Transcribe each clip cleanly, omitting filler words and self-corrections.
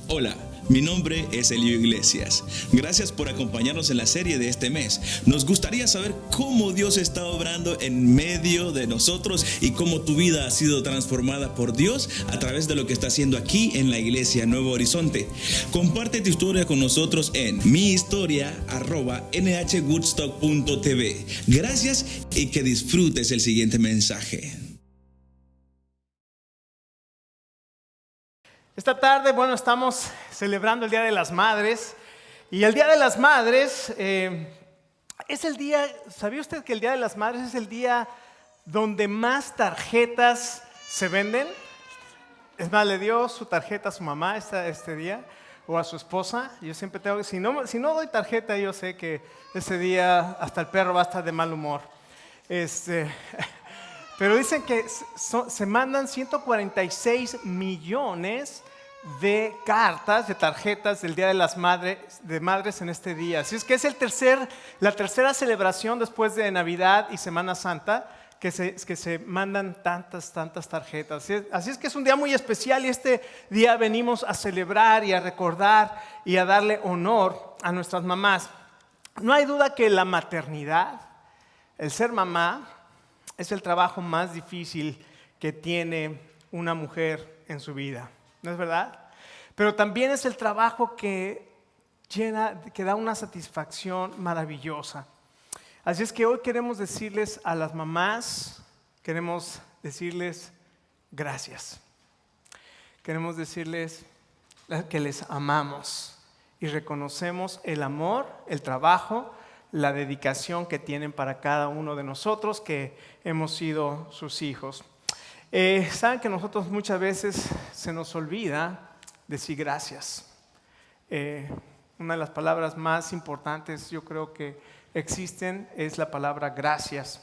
Hola, mi nombre es Elio Iglesias. Gracias por acompañarnos en la serie de este mes. Nos gustaría saber cómo Dios está obrando en medio de nosotros y cómo tu vida ha sido transformada por Dios a través de lo que está haciendo aquí en la Iglesia Nuevo Horizonte. Comparte tu historia con nosotros en mihistoria@nhwoodstock.tv. Gracias y que disfrutes el siguiente mensaje. Esta tarde, estamos celebrando el Día de las Madres. Y el Día de las Madres es el día, ¿sabía usted que el Día de las Madres es el día donde más tarjetas se venden? Es más, le dio su tarjeta a su mamá este día o a su esposa. Yo siempre tengo que, si no doy tarjeta, yo sé que ese día hasta el perro va a estar de mal humor. Pero dicen que se mandan 146 millones de cartas, de tarjetas del Día de las Madres en este día. Así es que es la tercera celebración después de Navidad y Semana Santa que se mandan tantas tarjetas. Así es que es un día muy especial y este día venimos a celebrar y a recordar y a darle honor a nuestras mamás. No hay duda que la maternidad, el ser mamá, es el trabajo más difícil que tiene una mujer en su vida, ¿no es verdad? Pero también es el trabajo que da una satisfacción maravillosa. Así es que hoy queremos decirles a las mamás, queremos decirles gracias. Queremos decirles que les amamos y reconocemos el amor, el trabajo, la dedicación que tienen para cada uno de nosotros que hemos sido sus hijos. Saben que nosotros muchas veces se nos olvida decir gracias. Una de las palabras más importantes yo creo que existen es la palabra gracias.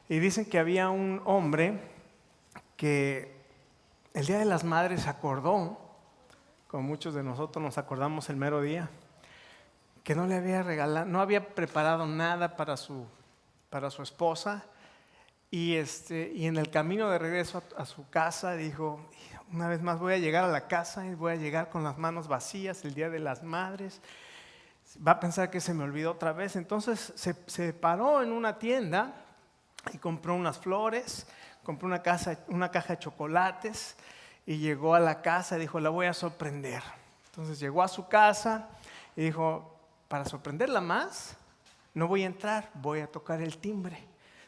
Y dicen que había un hombre que el Día de las Madres se acordó, como muchos de nosotros nos acordamos el mero día, que no le había regalado, no había preparado nada para su esposa y en el camino de regreso a su casa dijo, una vez más voy a llegar a la casa y voy a llegar con las manos vacías el Día de las Madres, va a pensar que se me olvidó otra vez. Entonces se paró en una tienda y compró unas flores, compró una caja de chocolates y llegó a la casa y dijo, la voy a sorprender. Entonces llegó a su casa y dijo, para sorprenderla más, no voy a entrar, voy a tocar el timbre.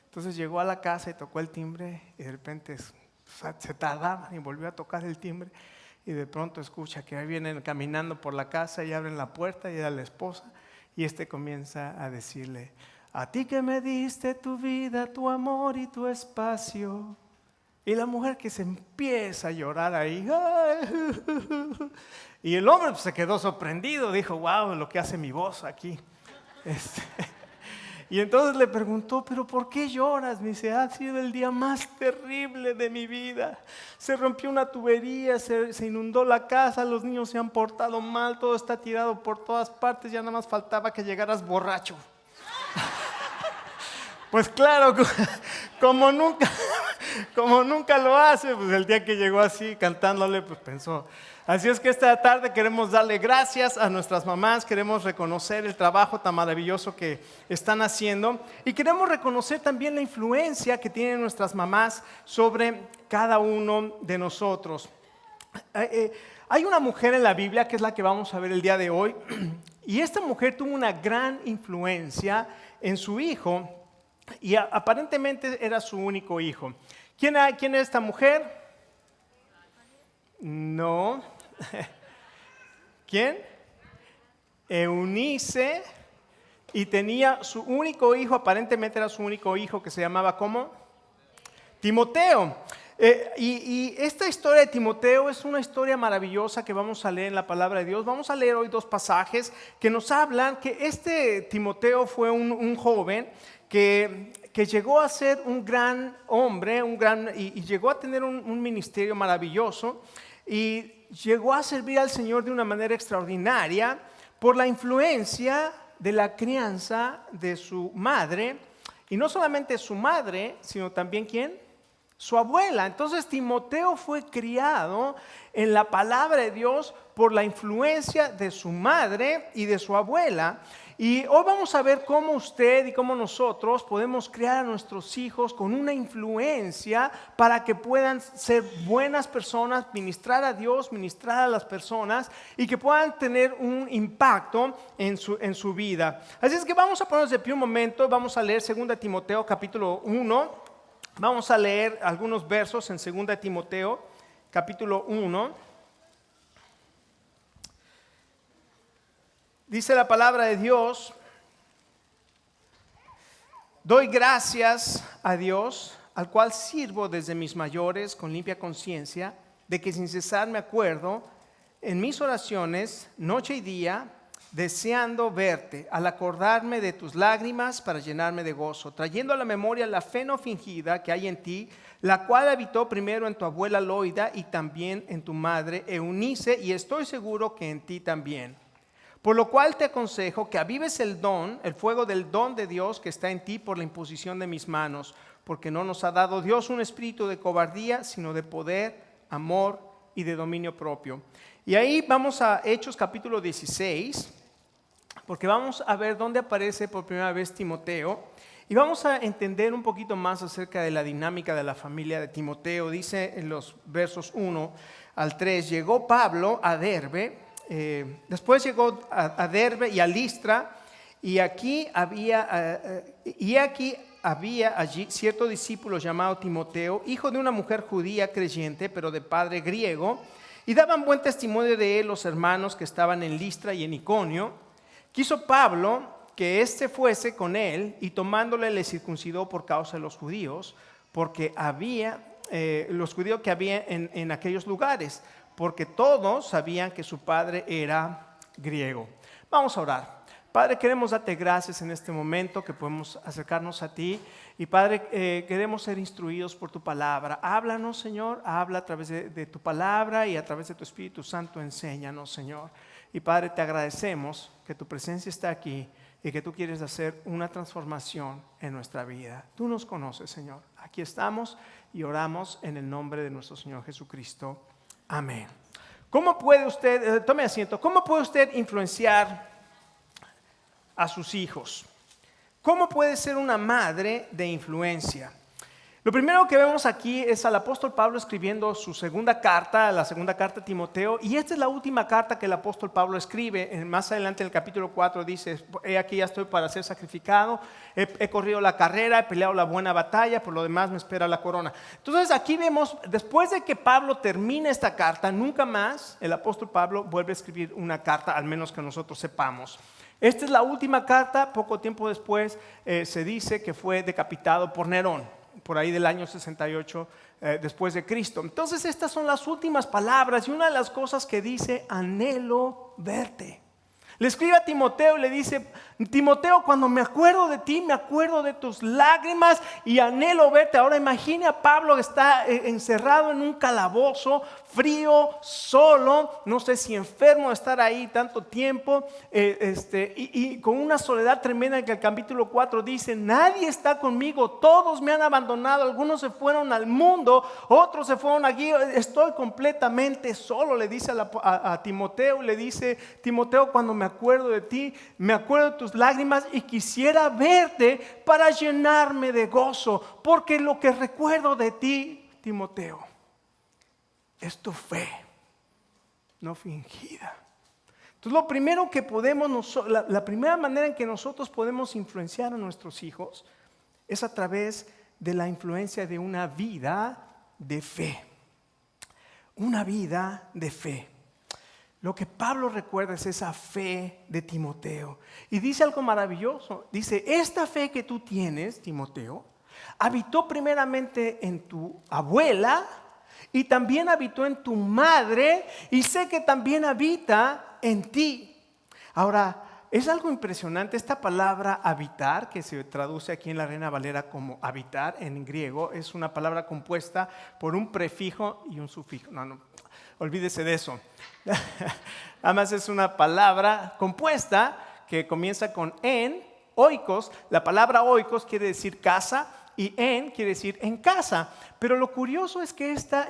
Entonces llegó a la casa y tocó el timbre y de repente se tardaban y volvió a tocar el timbre y de pronto escucha que ahí vienen caminando por la casa y abren la puerta y era la esposa y comienza a decirle, a ti que me diste tu vida, tu amor y tu espacio. Y la mujer que se empieza a llorar ahí. Y el hombre se quedó sorprendido, dijo, wow, lo que hace mi voz aquí. Y entonces le preguntó, pero ¿por qué lloras? Me dice, ha sido el día más terrible de mi vida. Se rompió una tubería, se inundó la casa, los niños se han portado mal, todo está tirado por todas partes, ya nada más faltaba que llegaras borracho. Pues claro, como nunca lo hace, pues el día que llegó así cantándole, pues pensó. Así es que esta tarde queremos darle gracias a nuestras mamás, queremos reconocer el trabajo tan maravilloso que están haciendo y queremos reconocer también la influencia que tienen nuestras mamás sobre cada uno de nosotros. Hay una mujer en la Biblia que es la que vamos a ver el día de hoy y esta mujer tuvo una gran influencia en su hijo. Y aparentemente era su único hijo. ¿Quién es esta mujer? No. ¿Quién? Eunice. Y tenía su único hijo, aparentemente era su único hijo, que se llamaba ¿cómo? Timoteo. Y esta historia de Timoteo es una historia maravillosa que vamos a leer en la palabra de Dios. Vamos a leer hoy 2 pasajes que nos hablan que este Timoteo fue un joven que llegó a ser un gran hombre, y llegó a tener un ministerio maravilloso y llegó a servir al Señor de una manera extraordinaria por la influencia de la crianza de su madre, y no solamente su madre, sino también ¿quién? Su abuela. Entonces Timoteo fue criado en la palabra de Dios por la influencia de su madre y de su abuela. Y hoy vamos a ver cómo usted y cómo nosotros podemos criar a nuestros hijos con una influencia para que puedan ser buenas personas, ministrar a Dios, ministrar a las personas y que puedan tener un impacto en su vida. Así es que vamos a ponernos de pie un momento, vamos a leer 2 Timoteo capítulo 1. Vamos a leer algunos versos en 2 Timoteo capítulo 1. Dice la palabra de Dios: doy gracias a Dios, al cual sirvo desde mis mayores con limpia conciencia, de que sin cesar me acuerdo en mis oraciones, noche y día, deseando verte, al acordarme de tus lágrimas para llenarme de gozo, trayendo a la memoria la fe no fingida que hay en ti, la cual habitó primero en tu abuela Loida y también en tu madre Eunice, y estoy seguro que en ti también. Por lo cual te aconsejo que avives el fuego del don de Dios que está en ti por la imposición de mis manos, porque no nos ha dado Dios un espíritu de cobardía, sino de poder, amor y de dominio propio. Y ahí vamos a Hechos capítulo 16, porque vamos a ver dónde aparece por primera vez Timoteo, y vamos a entender un poquito más acerca de la dinámica de la familia de Timoteo. Dice en los versos 1 al 3, llegó Pablo a Derbe. Después llegó a Derbe y a Listra, y aquí había allí cierto discípulo llamado Timoteo, hijo de una mujer judía creyente, pero de padre griego, y daban buen testimonio de él los hermanos que estaban en Listra y en Iconio. Quiso Pablo que éste fuese con él, y tomándole le circuncidó por causa de los judíos, porque había los judíos que había en aquellos lugares, porque todos sabían que su padre era griego. Vamos a orar. Padre, queremos darte gracias en este momento que podemos acercarnos a ti. Y Padre, queremos ser instruidos por tu palabra. Háblanos, Señor, habla a través de tu palabra y a través de tu Espíritu Santo, enséñanos, Señor. Y Padre, te agradecemos que tu presencia está aquí y que tú quieres hacer una transformación en nuestra vida. Tú nos conoces, Señor. Aquí estamos y oramos en el nombre de nuestro Señor Jesucristo. Amén. ¿Cómo puede usted, tome asiento, cómo puede usted influenciar a sus hijos? ¿Cómo puede ser una madre de influencia? Lo primero que vemos aquí es al apóstol Pablo escribiendo su segunda carta, la segunda carta a Timoteo, y esta es la última carta que el apóstol Pablo escribe. Más adelante en el capítulo 4 dice: he aquí ya estoy para ser sacrificado, he corrido la carrera, he peleado la buena batalla, por lo demás me espera la corona. Entonces aquí vemos, después de que Pablo termina esta carta, nunca más el apóstol Pablo vuelve a escribir una carta, al menos que nosotros sepamos. Esta es la última carta. Poco tiempo después se dice que fue decapitado por Nerón, por ahí del año 68 después de Cristo. Entonces estas son las últimas palabras, y una de las cosas que dice: anhelo verte. Le escribe a Timoteo y le dice: Timoteo, cuando me acuerdo de ti, me acuerdo de tus lágrimas y anhelo verte. Ahora imagine a Pablo que está encerrado en un calabozo, frío, solo, no sé si enfermo de estar ahí tanto tiempo, y con una soledad tremenda, que el capítulo 4 dice: nadie está conmigo, todos me han abandonado, algunos se fueron al mundo, otros se fueron aquí, estoy completamente solo. Le dice a Timoteo, le dice: Timoteo, cuando me acuerdo de ti, me acuerdo de tus lágrimas y quisiera verte para llenarme de gozo, porque lo que recuerdo de ti, Timoteo, es tu fe no fingida. Entonces lo primero que podemos, la primera manera en que nosotros podemos influenciar a nuestros hijos es a través de la influencia de una vida de fe. Una vida de fe. Lo que Pablo recuerda es esa fe de Timoteo. Y dice algo maravilloso. Dice: esta fe que tú tienes, Timoteo, habitó primeramente en tu abuela, y también habitó en tu madre, y sé que también habita en ti. Ahora, es algo impresionante. Esta palabra habitar, que se traduce aquí en la Reina Valera como habitar en griego, es una palabra compuesta por un prefijo y un sufijo. No, olvídese de eso. Además es una palabra compuesta que comienza con en, oikos. La palabra oikos quiere decir casa y en quiere decir en casa. Pero lo curioso es que esta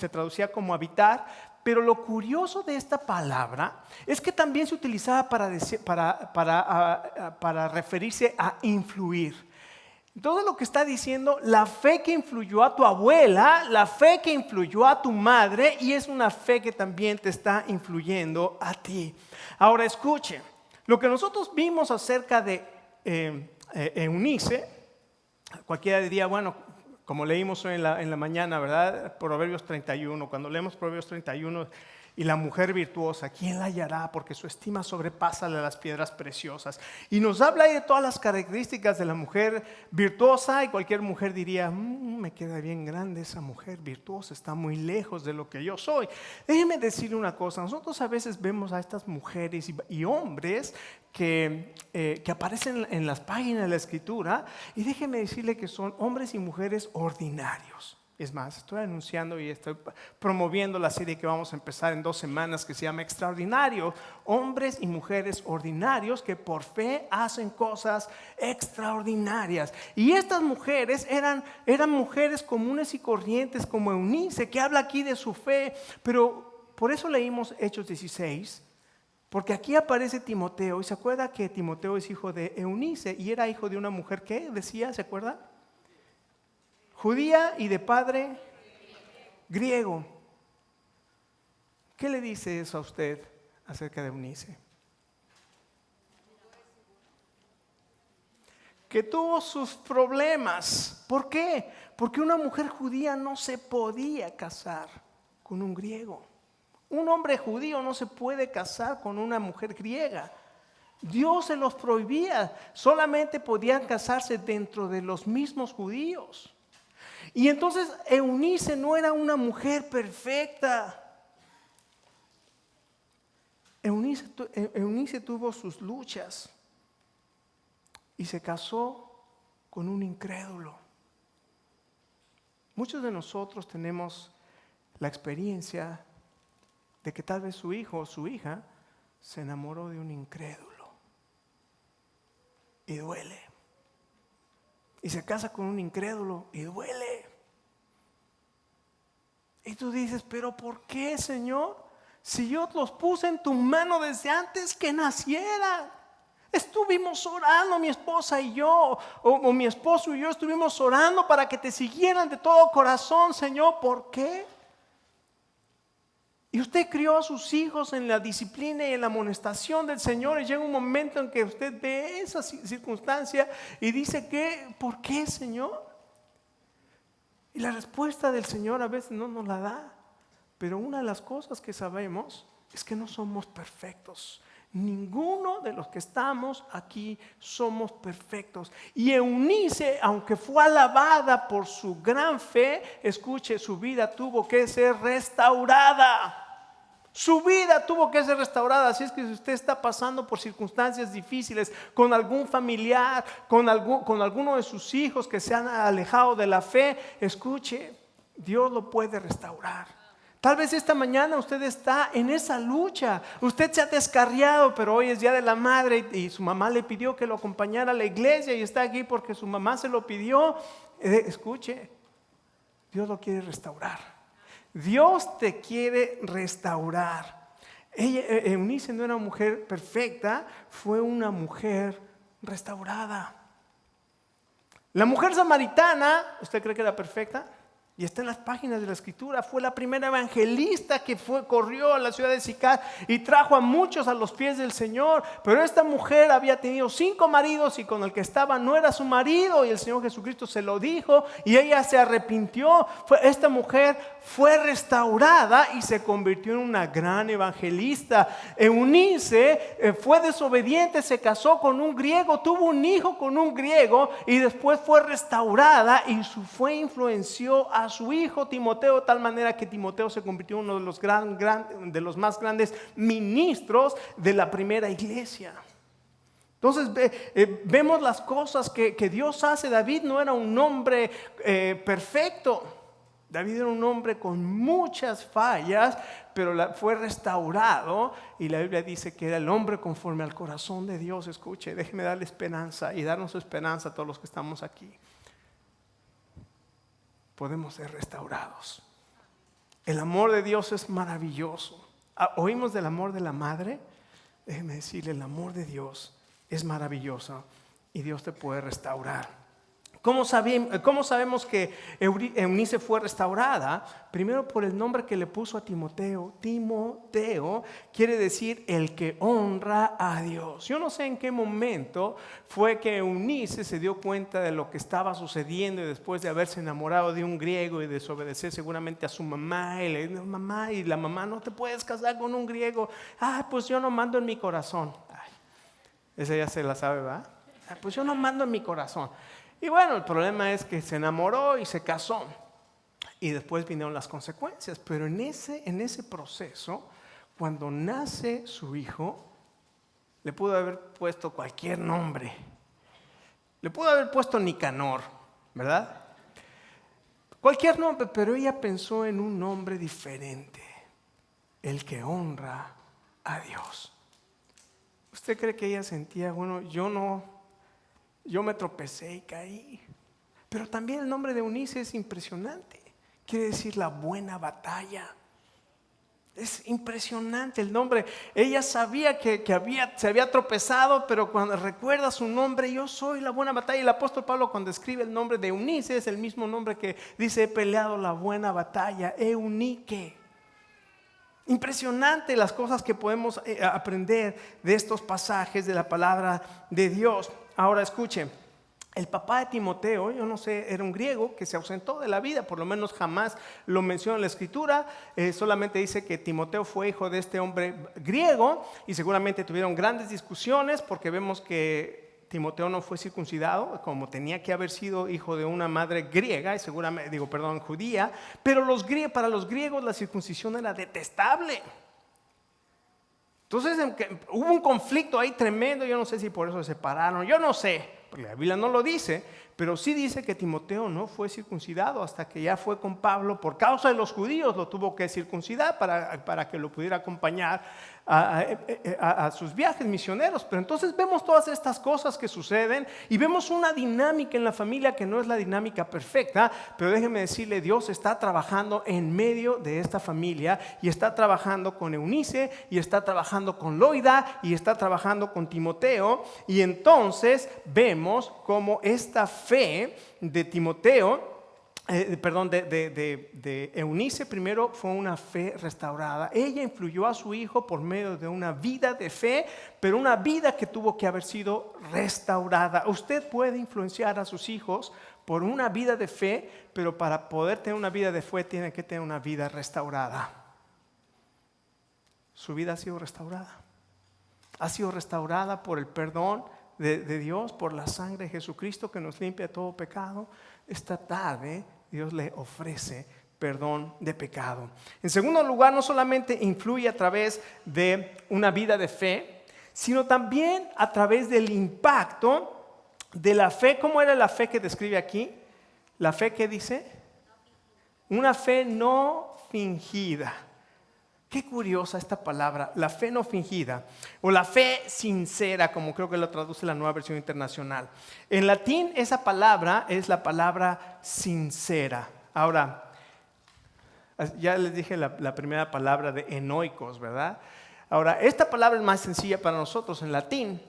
traducida como habitar, pero lo curioso de esta palabra es que también se utilizaba para referirse a influir. Todo lo que está diciendo, la fe que influyó a tu abuela, la fe que influyó a tu madre, y es una fe que también te está influyendo a ti. Ahora escuche, lo que nosotros vimos acerca de Eunice, cualquiera diría, bueno, como leímos hoy en la mañana, ¿verdad? Proverbios 31, cuando leemos Proverbios 31, y la mujer virtuosa, ¿quién la hallará? Porque su estima sobrepasa la de las piedras preciosas. Y nos habla ahí de todas las características de la mujer virtuosa, y cualquier mujer diría, me queda bien grande esa mujer virtuosa, está muy lejos de lo que yo soy. Déjeme decirle una cosa, nosotros a veces vemos a estas mujeres y hombres que aparecen en las páginas de la Escritura, y déjeme decirle que son hombres y mujeres ordinarios. Es más, estoy anunciando y estoy promoviendo la serie que vamos a empezar en 2 semanas, que se llama Extraordinario. Hombres y mujeres ordinarios que por fe hacen cosas extraordinarias. Y estas mujeres eran mujeres comunes y corrientes como Eunice, que habla aquí de su fe. Pero por eso leímos Hechos 16, porque aquí aparece Timoteo. Y se acuerda que Timoteo es hijo de Eunice y era hijo de una mujer que decía, ¿se acuerda? Judía y de padre griego. ¿Qué le dice eso a usted acerca de Eunice? Que tuvo sus problemas. ¿Por qué? Porque una mujer judía no se podía casar con un griego. Un hombre judío no se puede casar con una mujer griega. Dios se los prohibía. Solamente podían casarse dentro de los mismos judíos. Y entonces Eunice no era una mujer perfecta. Eunice tuvo sus luchas y se casó con un incrédulo. Muchos de nosotros tenemos la experiencia de que tal vez su hijo o su hija se enamoró de un incrédulo y duele. Y se casa con un incrédulo y duele. Y tú dices, pero ¿por qué, Señor? Si yo los puse en tu mano desde antes que nacieran. Estuvimos orando, mi esposa y yo, o mi esposo y yo estuvimos orando para que te siguieran de todo corazón, Señor. ¿Por qué? Y usted crió a sus hijos en la disciplina y en la amonestación del Señor, y llega un momento en que usted ve esa circunstancia y dice que, ¿por qué, Señor? Y la respuesta del Señor a veces no nos la da, pero una de las cosas que sabemos es que no somos perfectos. Ninguno de los que estamos aquí somos perfectos. Y Eunice, aunque fue alabada por su gran fe, escuche, su vida tuvo que ser restaurada. Su vida tuvo que ser restaurada. Así es que si usted está pasando por circunstancias difíciles con algún familiar, con alguno de sus hijos que se han alejado de la fe, escuche, Dios lo puede restaurar. Tal vez esta mañana usted está en esa lucha. Usted se ha descarriado, pero hoy es Día de la Madre y su mamá le pidió que lo acompañara a la iglesia y está aquí porque su mamá se lo pidió. Escuche, Dios lo quiere restaurar. Dios te quiere restaurar. Eunice no era una mujer perfecta, fue una mujer restaurada. La mujer samaritana, ¿usted cree que era perfecta? Y está en las páginas de la Escritura. Fue la primera evangelista que corrió a la ciudad de Sicar y trajo a muchos a los pies del Señor. Pero esta mujer había tenido 5 maridos y con el que estaba no era su marido. Y el Señor Jesucristo se lo dijo y ella se arrepintió. Esta mujer fue restaurada y se convirtió en una gran evangelista. Eunice fue desobediente, se casó con un griego, tuvo un hijo con un griego y después fue restaurada y su fe influenció a su hijo Timoteo de tal manera que Timoteo se convirtió en uno de los más grandes ministros de la primera iglesia. Entonces vemos las cosas que Dios hace. David no era un hombre perfecto. David era un hombre con muchas fallas, pero fue restaurado y la Biblia dice que era el hombre conforme al corazón de Dios. Escuche, déjeme darle esperanza y darnos esperanza a todos los que estamos aquí. Podemos ser restaurados. El amor de Dios es maravilloso. ¿Oímos del amor de la madre? Déjeme decirle, el amor de Dios es maravilloso y Dios te puede restaurar. ¿Cómo sabemos que Eunice fue restaurada? Primero por el nombre que le puso a Timoteo. Timoteo quiere decir el que honra a Dios. Yo no sé en qué momento fue que Eunice se dio cuenta de lo que estaba sucediendo y después de haberse enamorado de un griego y desobedecer seguramente a su mamá. Y le dijo, mamá, y la mamá, no te puedes casar con un griego. Pues yo no mando en mi corazón. Esa ya se la sabe, ¿verdad? Pues yo no mando en mi corazón. Y bueno, el problema es que se enamoró y se casó. Y después vinieron las consecuencias. Pero en ese proceso, cuando nace su hijo, le pudo haber puesto cualquier nombre. Le pudo haber puesto Nicanor, ¿verdad? Cualquier nombre, pero ella pensó en un nombre diferente. El que honra a Dios. ¿Usted cree que ella sentía, bueno, yo me tropecé y caí? Pero también el nombre de Eunice es impresionante. Quiere decir la buena batalla. Es impresionante el nombre. Ella sabía que se había tropezado, pero cuando recuerda su nombre, yo soy la buena batalla. El apóstol Pablo, cuando escribe el nombre de Eunice, es el mismo nombre que dice: he peleado la buena batalla, Eunice. Impresionante las cosas que podemos aprender de estos pasajes de la palabra de Dios. Ahora escuchen, el papá de Timoteo, yo no sé, era un griego que se ausentó de la vida, por lo menos jamás lo menciona en la escritura. Solamente dice que Timoteo fue hijo de este hombre griego y seguramente tuvieron grandes discusiones porque vemos que Timoteo no fue circuncidado como tenía que haber sido hijo de una madre griega, y seguramente, judía, pero para los griegos la circuncisión era detestable. Entonces hubo un conflicto ahí tremendo. Yo no sé si por eso se separaron, yo no sé, porque la Biblia no lo dice, pero sí dice que Timoteo no fue circuncidado hasta que ya fue con Pablo. Por causa de los judíos lo tuvo que circuncidar para que lo pudiera acompañar a sus viajes misioneros. Pero entonces vemos todas estas cosas que suceden y vemos una dinámica en la familia que no es la dinámica perfecta, pero déjeme decirle, Dios está trabajando en medio de esta familia y está trabajando con Eunice y está trabajando con Loida y está trabajando con Timoteo. Y entonces vemos cómo esta fe de Timoteo, de Eunice primero fue una fe restaurada. Ella influyó a su hijo por medio de una vida de fe, pero una vida que tuvo que haber sido restaurada. Usted puede influenciar a sus hijos por una vida de fe, pero para poder tener una vida de fe tiene que tener una vida restaurada. Su vida ha sido restaurada. Ha sido restaurada por el perdón de Dios, por la sangre de Jesucristo que nos limpia de todo pecado. Esta tarde Dios le ofrece perdón de pecado. En segundo lugar, no solamente influye a través de una vida de fe, sino también a través del impacto de la fe. ¿Cómo era la fe que describe aquí? La fe que dice, una fe no fingida. Qué curiosa esta palabra, la fe no fingida, o la fe sincera, como creo que lo traduce la Nueva Versión Internacional. En latín esa palabra es la palabra sincera. Ahora, ya les dije la primera palabra de enoikos, ¿verdad? Ahora, esta palabra es más sencilla para nosotros en latín.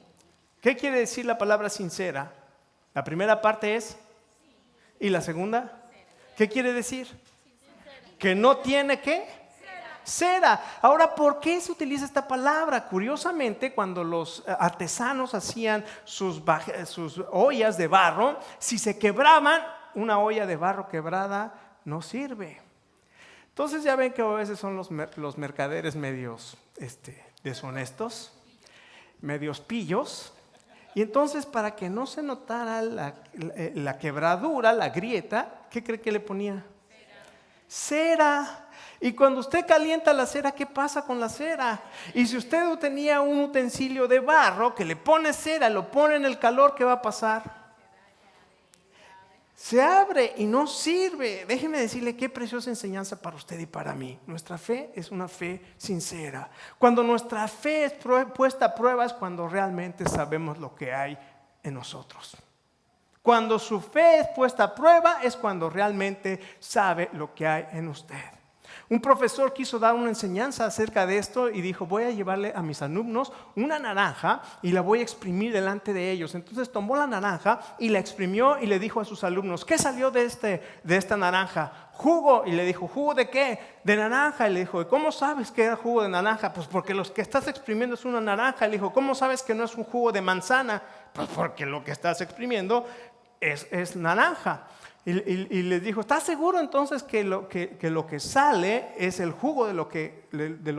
¿Qué quiere decir la palabra sincera? La primera parte es, ¿y la segunda? ¿Qué quiere decir? Que no tiene ¿qué? Cera. Ahora, ¿por qué se utiliza esta palabra? Curiosamente, cuando los artesanos hacían sus ollas de barro, si se quebraban, una olla de barro quebrada no sirve. Entonces ya ven que a veces son los mercaderes medios deshonestos, medios pillos. Y entonces, para que no se notara la quebradura, la grieta, ¿qué cree que le ponía? Cera. Y cuando usted calienta la cera, ¿qué pasa con la cera? Y si usted tenía un utensilio de barro que le pone cera, lo pone en el calor, ¿qué va a pasar? Se abre y no sirve. Déjeme decirle qué preciosa enseñanza para usted y para mí. Nuestra fe es una fe sincera. Cuando nuestra fe es puesta a prueba es cuando realmente sabemos lo que hay en nosotros. Cuando su fe es puesta a prueba es cuando realmente sabe lo que hay en usted. Un profesor quiso dar una enseñanza acerca de esto y dijo, voy a llevarle a mis alumnos una naranja y la voy a exprimir delante de ellos. Entonces tomó la naranja y la exprimió y le dijo a sus alumnos, ¿qué salió de esta naranja? Jugo. Y le dijo, ¿jugo de qué? De naranja. Y le dijo, ¿cómo sabes que era jugo de naranja? Pues porque lo que estás exprimiendo es una naranja. Y le dijo, ¿cómo sabes que no es un jugo de manzana? Pues porque lo que estás exprimiendo es naranja. Y les dijo, ¿estás seguro entonces que lo que sale es el jugo de lo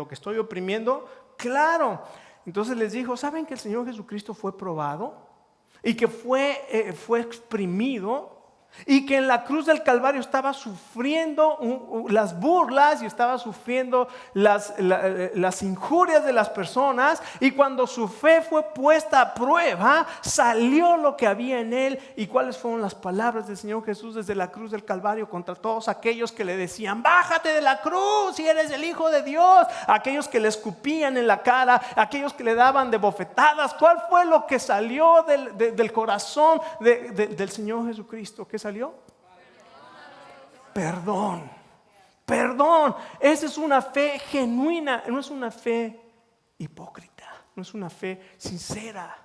que estoy oprimiendo? Claro. Entonces les dijo, ¿saben que el Señor Jesucristo fue probado? Y que fue exprimido, y que en la cruz del Calvario estaba sufriendo las burlas y estaba sufriendo las injurias de las personas, y cuando su fe fue puesta a prueba, salió lo que había en él. ¿Y cuáles fueron las palabras del Señor Jesús desde la cruz del Calvario contra todos aquellos que le decían, bájate de la cruz si eres el Hijo de Dios? Aquellos que le escupían en la cara, aquellos que le daban de bofetadas. ¿Cuál fue lo que salió del corazón del Señor Jesucristo? ¿Qué salió? Perdón. Perdón. Esa es una fe genuina, no es una fe hipócrita, no es una fe sincera.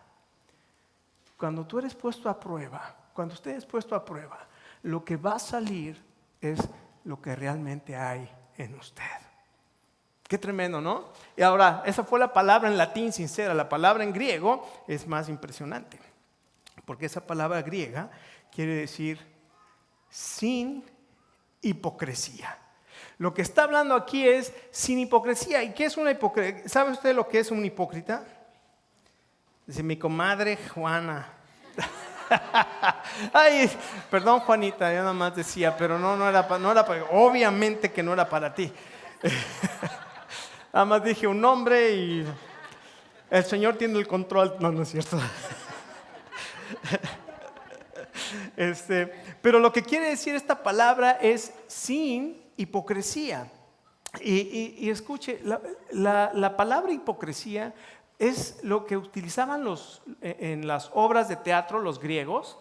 Cuando tú eres puesto a prueba, cuando usted es puesto a prueba, lo que va a salir es lo que realmente hay en usted. Qué tremendo, ¿no? Y ahora, esa fue la palabra en latín sincera. La palabra en griego es más impresionante, porque esa palabra griega quiere decir sin hipocresía. Lo que está hablando aquí es sin hipocresía. ¿Y qué es una hipocresía? ¿Sabe usted lo que es un hipócrita? Dice mi comadre Juana. Ay, perdón Juanita, yo nada más decía, pero no era para, obviamente que no era para ti. Nada más dije un nombre y el Señor tiene el control. No es cierto. Pero lo que quiere decir esta palabra es sin hipocresía. Y escuche, la palabra hipocresía es lo que utilizaban en las obras de teatro los griegos.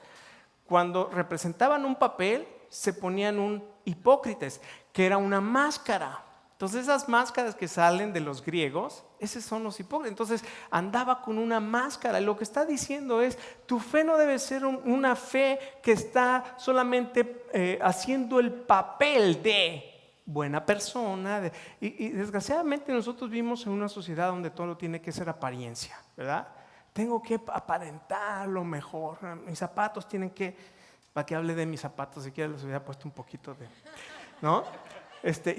Cuando representaban un papel, se ponían un hipócrites, que era una máscara. Entonces esas máscaras que salen de los griegos, esos son los hipócritas. Entonces andaba con una máscara. Lo que está diciendo es, tu fe no debe ser una fe que está solamente haciendo el papel de buena persona. Y desgraciadamente nosotros vivimos en una sociedad donde todo tiene que ser apariencia, ¿verdad? Tengo que aparentar lo mejor. Mis zapatos tienen que, para que hable de mis zapatos, si quiere les hubiera puesto un poquito de, ¿no?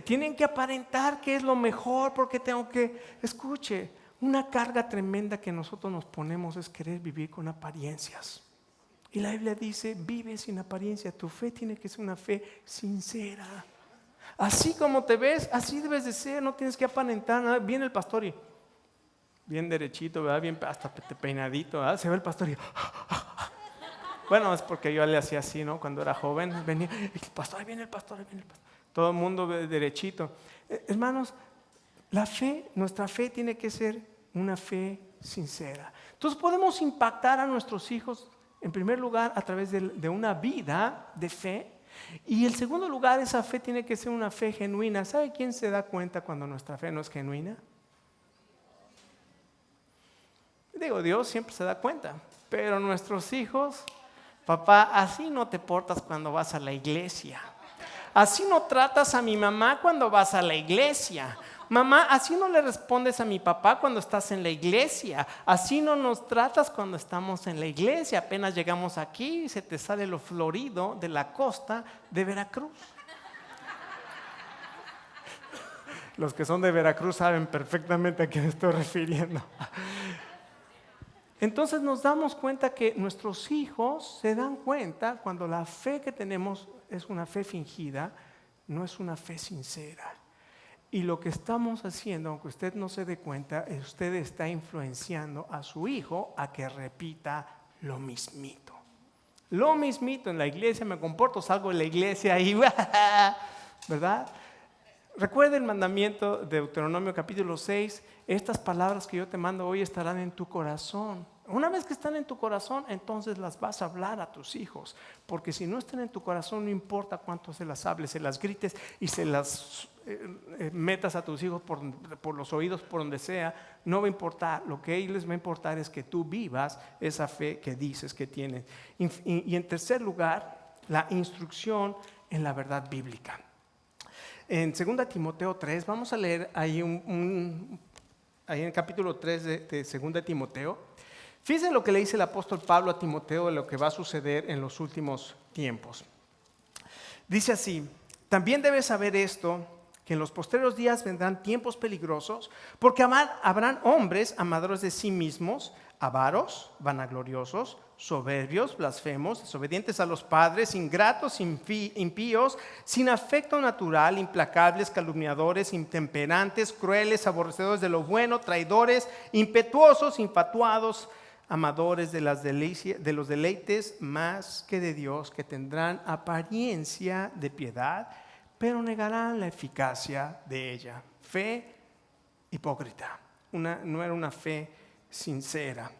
Tienen que aparentar que es lo mejor porque tengo que, escuche, una carga tremenda que nosotros nos ponemos es querer vivir con apariencias. Y la Biblia dice, vive sin apariencia. Tu fe tiene que ser una fe sincera. Así como te ves, así debes de ser, no tienes que aparentar nada. Viene el pastor y bien derechito, ¿verdad? Bien hasta peinadito, ¿verdad? Se ve el pastor y bueno, es porque yo le hacía así, ¿no? Cuando era joven, venía, el pastor, ahí viene el pastor, ahí viene el pastor. Todo el mundo derechito. Hermanos, nuestra fe tiene que ser una fe sincera. Entonces podemos impactar a nuestros hijos, en primer lugar, a través de una vida de fe. Y en segundo lugar, esa fe tiene que ser una fe genuina. ¿Sabe quién se da cuenta cuando nuestra fe no es genuina? Digo, Dios siempre se da cuenta. Pero nuestros hijos, papá, así no te portas cuando vas a la iglesia. Así no tratas a mi mamá cuando vas a la iglesia. Mamá, así no le respondes a mi papá cuando estás en la iglesia. Así no nos tratas cuando estamos en la iglesia. Apenas llegamos aquí y se te sale lo florido de la costa de Veracruz. Los que son de Veracruz saben perfectamente a qué me estoy refiriendo. Entonces nos damos cuenta que nuestros hijos se dan cuenta cuando la fe que tenemos es una fe fingida, no es una fe sincera. Y lo que estamos haciendo, aunque usted no se dé cuenta, es usted está influenciando a su hijo a que repita lo mismito. Lo mismito, en la iglesia me comporto, salgo de la iglesia y ¿verdad? Recuerda el mandamiento de Deuteronomio capítulo 6, estas palabras que yo te mando hoy estarán en tu corazón. Una vez que están en tu corazón, entonces las vas a hablar a tus hijos. Porque si no están en tu corazón, no importa cuánto se las hables, se las grites y se las metas a tus hijos por los oídos, por donde sea, no va a importar. Lo que a ellos les va a importar es que tú vivas esa fe que dices que tienes. Y en tercer lugar, la instrucción en la verdad bíblica. En 2 Timoteo 3, vamos a leer ahí, ahí en el capítulo 3 de 2 Timoteo. Fíjense lo que le dice el apóstol Pablo a Timoteo de lo que va a suceder en los últimos tiempos. Dice así: también debes saber esto, que en los postreros días vendrán tiempos peligrosos, porque habrán hombres amadores de sí mismos, avaros, vanagloriosos, soberbios, blasfemos, desobedientes a los padres, ingratos, impíos, sin afecto natural, implacables, calumniadores, intemperantes, crueles, aborrecedores de lo bueno, traidores, impetuosos, infatuados, amadores de los deleites más que de Dios, que tendrán apariencia de piedad, pero negarán la eficacia de ella. Fe hipócrita. No era una fe sincera.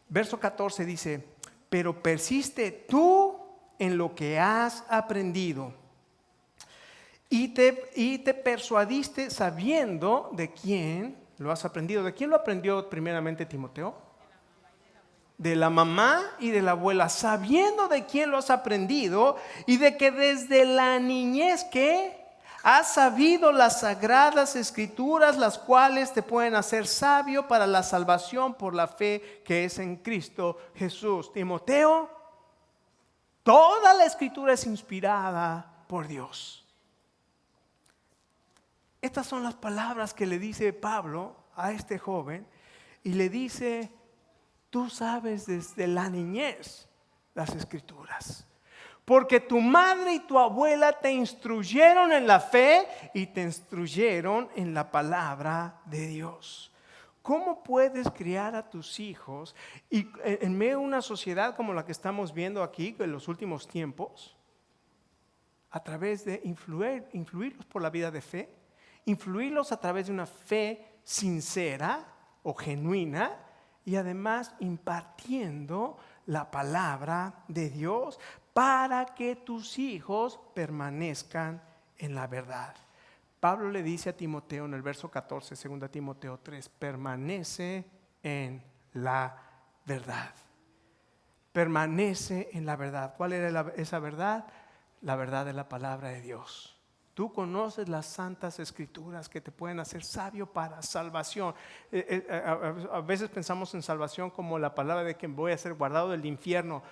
Verso 14 dice: pero persiste tú en lo que has aprendido y te persuadiste sabiendo de quién lo has aprendido. ¿De quién lo aprendió primeramente Timoteo? De la mamá y de la abuela, sabiendo de quién lo has aprendido y de que desde la niñez que has sabido las sagradas escrituras, las cuales te pueden hacer sabio para la salvación por la fe que es en Cristo Jesús. Timoteo, toda la escritura es inspirada por Dios. Estas son las palabras que le dice Pablo a este joven, y le dice: tú sabes desde la niñez las escrituras, porque tu madre y tu abuela te instruyeron en la fe y te instruyeron en la palabra de Dios. ¿Cómo puedes criar a tus hijos y en medio de una sociedad como la que estamos viendo aquí en los últimos tiempos? A través de influirlos por la vida de fe, influirlos a través de una fe sincera o genuina, y además impartiendo la palabra de Dios para que tus hijos permanezcan en la verdad. Pablo le dice a Timoteo en el verso 14, 2 Timoteo 3, permanece en la verdad. Permanece en la verdad. ¿Cuál era esa verdad? La verdad de la palabra de Dios. Tú conoces las santas escrituras que te pueden hacer sabio para salvación. A veces pensamos en salvación como la palabra de que voy a ser guardado del infierno.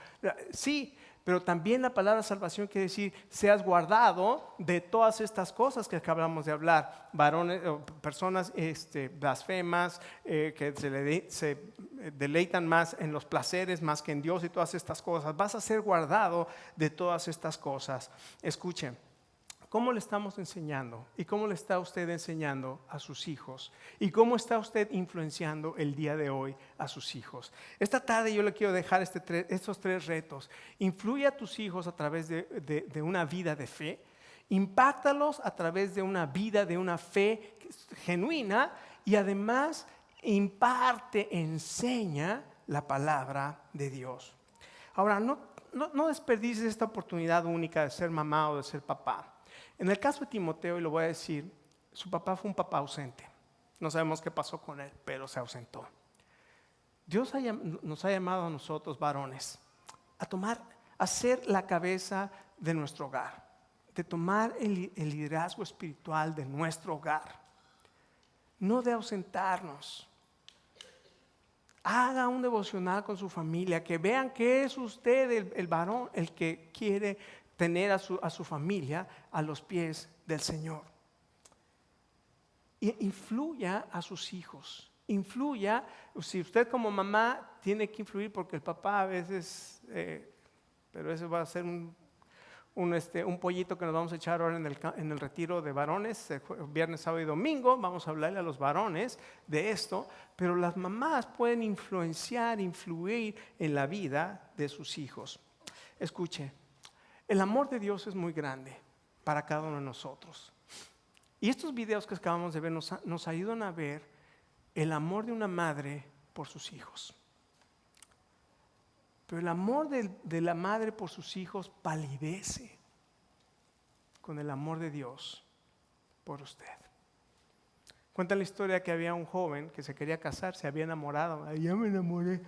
Sí, pero también la palabra salvación quiere decir seas guardado de todas estas cosas que acabamos de hablar. Varones, personas blasfemas, que se deleitan más en los placeres más que en Dios y todas estas cosas. Vas a ser guardado de todas estas cosas. Escuchen. ¿Cómo le estamos enseñando? ¿Y cómo le está usted enseñando a sus hijos? ¿Y cómo está usted influenciando el día de hoy a sus hijos? Esta tarde yo le quiero dejar estos 3 retos. Influye a tus hijos a través de una vida de fe. Impáctalos a través de una vida de una fe genuina. Y además enseña la palabra de Dios. Ahora, no desperdicies esta oportunidad única de ser mamá o de ser papá. En el caso de Timoteo, y lo voy a decir, su papá fue un papá ausente. No sabemos qué pasó con él, pero se ausentó. Dios nos ha llamado a nosotros, varones, a ser la cabeza de nuestro hogar, de tomar el liderazgo espiritual de nuestro hogar, no de ausentarnos. Haga un devocional con su familia, que vean que es usted el varón el que quiere tener a su familia a los pies del Señor. Y influya a sus hijos. Influya, si usted como mamá tiene que influir, porque el papá a veces, pero eso va a ser un pollito que nos vamos a echar ahora en el retiro de varones, viernes, sábado y domingo. Vamos a hablarle a los varones de esto, pero las mamás pueden influir en la vida de sus hijos. Escuche. El amor de Dios es muy grande para cada uno de nosotros. Y estos videos que acabamos de ver nos ayudan a ver el amor de una madre por sus hijos. Pero el amor de la madre por sus hijos palidece con el amor de Dios por usted. Cuenta la historia que había un joven que se quería casar, se había enamorado. Ay, ya me enamoré.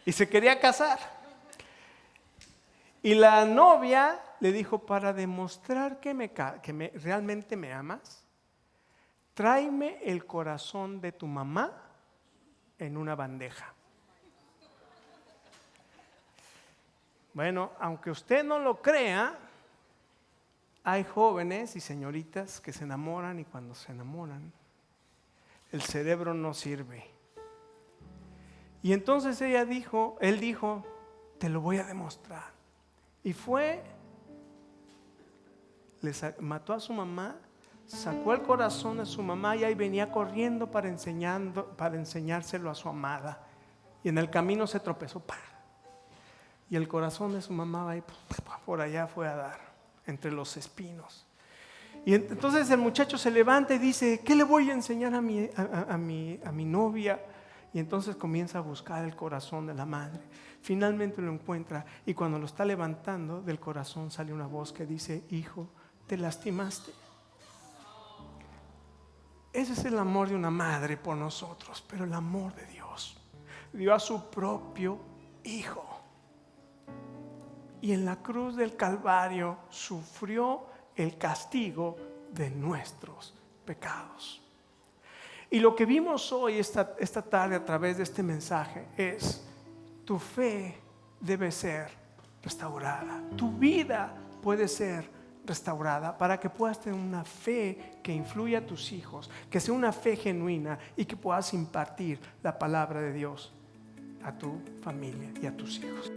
Y se quería casar. Y la novia le dijo, para demostrar que realmente me amas, tráeme el corazón de tu mamá en una bandeja. Bueno, aunque usted no lo crea, hay jóvenes y señoritas que se enamoran y cuando se enamoran, el cerebro no sirve. Y entonces él dijo, te lo voy a demostrar. Y fue, mató a su mamá, sacó el corazón de su mamá y ahí venía corriendo para enseñárselo a su amada. Y en el camino se tropezó, ¡pah! Y el corazón de su mamá ahí, por allá fue a dar, entre los espinos. Y entonces el muchacho se levanta y dice, ¿qué le voy a enseñar a mi novia? Y entonces comienza a buscar el corazón de la madre. Finalmente lo encuentra y cuando lo está levantando del corazón sale una voz que dice, hijo, te lastimaste. Ese es el amor de una madre por nosotros, pero el amor de Dios. Dio a su propio hijo. Y en la cruz del Calvario sufrió el castigo de nuestros pecados. Y lo que vimos hoy, esta tarde, a través de este mensaje, es: tu fe debe ser restaurada. Tu vida puede ser restaurada para que puedas tener una fe que influya a tus hijos, que sea una fe genuina y que puedas impartir la palabra de Dios a tu familia y a tus hijos.